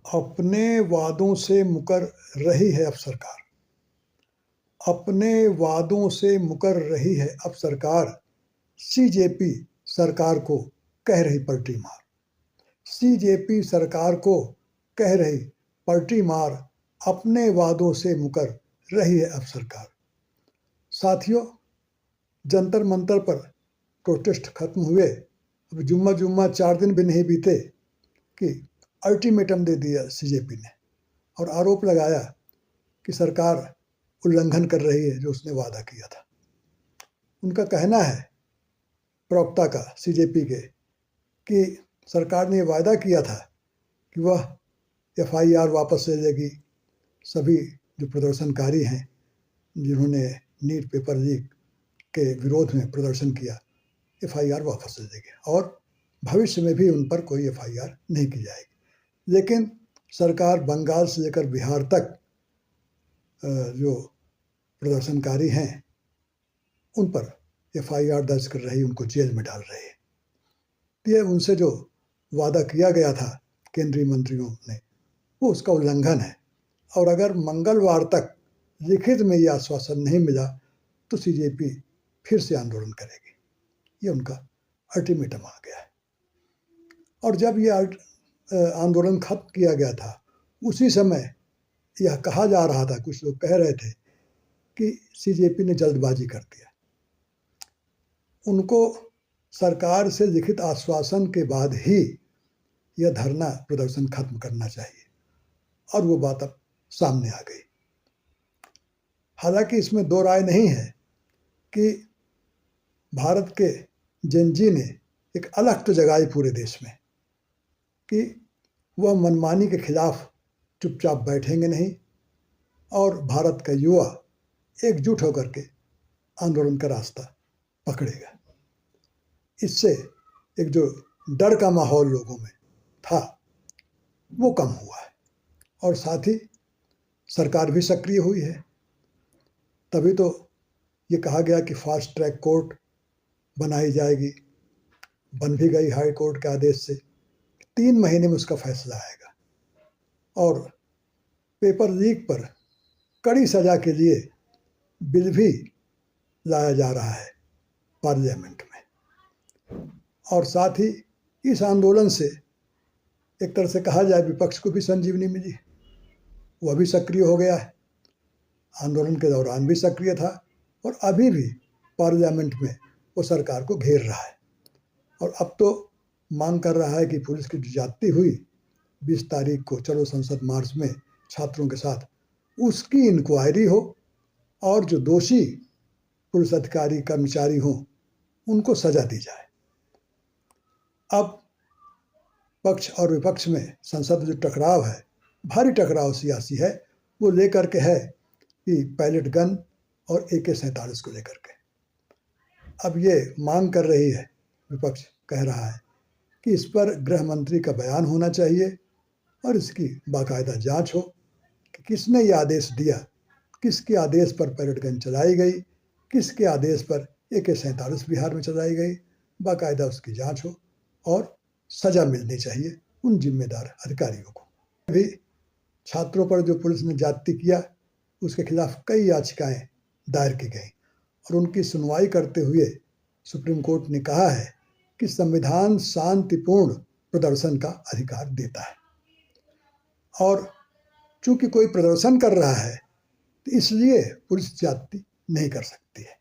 अपने वादों से मुकर रही है अब सरकार। अपने वादों से मुकर रही है अब सरकार। सीजेपी सरकार को कह रही पलटी मार। सीजेपी सरकार को कह रही पलटी मार। अपने वादों से मुकर रही है अब सरकार। साथियों, जंतर मंतर पर प्रोटेस्ट खत्म हुए, अब जुम्मा जुम्मा 4 दिन भी नहीं बीते कि अल्टीमेटम दे दिया सीजेपी ने और आरोप लगाया कि सरकार उल्लंघन कर रही है जो उसने वादा किया था। उनका कहना है, प्रवक्ता का सीजेपी के, कि सरकार ने वादा किया था कि वह एफआईआर वापस ले लेगी। सभी जो प्रदर्शनकारी हैं जिन्होंने नीट पेपर लीक के विरोध में प्रदर्शन किया, एफआईआर वापस ले लेंगे और भविष्य में भी उन पर कोई एफआईआर नहीं की जाएगी। लेकिन सरकार बंगाल से लेकर बिहार तक जो प्रदर्शनकारी हैं उन पर एफआईआर दर्ज कर रही, उनको जेल में डाल रही है। ये उनसे जो वादा किया गया था केंद्रीय मंत्रियों ने, वो उसका उल्लंघन है। और अगर मंगलवार तक लिखित में ये आश्वासन नहीं मिला तो सीजेपी फिर से आंदोलन करेगी। ये उनका अल्टीमेटम आ गया है। और जब ये आंदोलन खत्म किया गया था, उसी समय यह कहा जा रहा था, कुछ लोग कह रहे थे कि सीजेपी ने जल्दबाजी कर दिया। उनको सरकार से लिखित आश्वासन के बाद ही यह धरना प्रदर्शन खत्म करना चाहिए, और वो बात अब सामने आ गई। हालांकि इसमें दो राय नहीं है कि भारत के जेनजी ने एक अलख तो जगाई पूरे देश में कि वह मनमानी के खिलाफ चुपचाप बैठेंगे नहीं और भारत का युवा एकजुट होकर के आंदोलन का रास्ता पकड़ेगा। इससे एक जो डर का माहौल लोगों में था वो कम हुआ है, और साथ ही सरकार भी सक्रिय हुई है। तभी तो ये कहा गया कि फास्ट ट्रैक कोर्ट बनाई जाएगी, बन भी गई हाई कोर्ट के आदेश से। 3 महीने में उसका फैसला आएगा और पेपर लीक पर कड़ी सजा के लिए बिल भी लाया जा रहा है पार्लियामेंट में। और साथ ही इस आंदोलन से एक तरह से कहा जाए विपक्ष को भी संजीवनी मिली, वह भी सक्रिय हो गया है। आंदोलन के दौरान भी सक्रिय था और अभी भी पार्लियामेंट में वो सरकार को घेर रहा है, और अब तो मांग कर रहा है कि पुलिस की ज्यादती हुई 20 तारीख को चलो संसद मार्च में छात्रों के साथ, उसकी इंक्वायरी हो और जो दोषी पुलिस अधिकारी कर्मचारी हों उनको सजा दी जाए। अब पक्ष और विपक्ष में संसद जो टकराव है, भारी टकराव सियासी है, वो लेकर के है कि पैलेट गन और AK-47 को लेकर के। अब ये मांग कर रही है, विपक्ष कह रहा है कि इस पर गृह मंत्री का बयान होना चाहिए और इसकी बाकायदा जांच हो कि किसने ये आदेश दिया, किसके आदेश पर पैलेट गन चलाई गई, किसके आदेश पर AK-47 बिहार में चलाई गई। बाकायदा उसकी जांच हो और सजा मिलनी चाहिए उन जिम्मेदार अधिकारियों को। अभी छात्रों पर जो पुलिस ने ज्यादती किया उसके खिलाफ कई याचिकाएं दायर की गई, और उनकी सुनवाई करते हुए सुप्रीम कोर्ट ने कहा है कि संविधान शांतिपूर्ण प्रदर्शन का अधिकार देता है, और चूंकि कोई प्रदर्शन कर रहा है तो इसलिए पुलिस ज्यादती नहीं कर सकती है।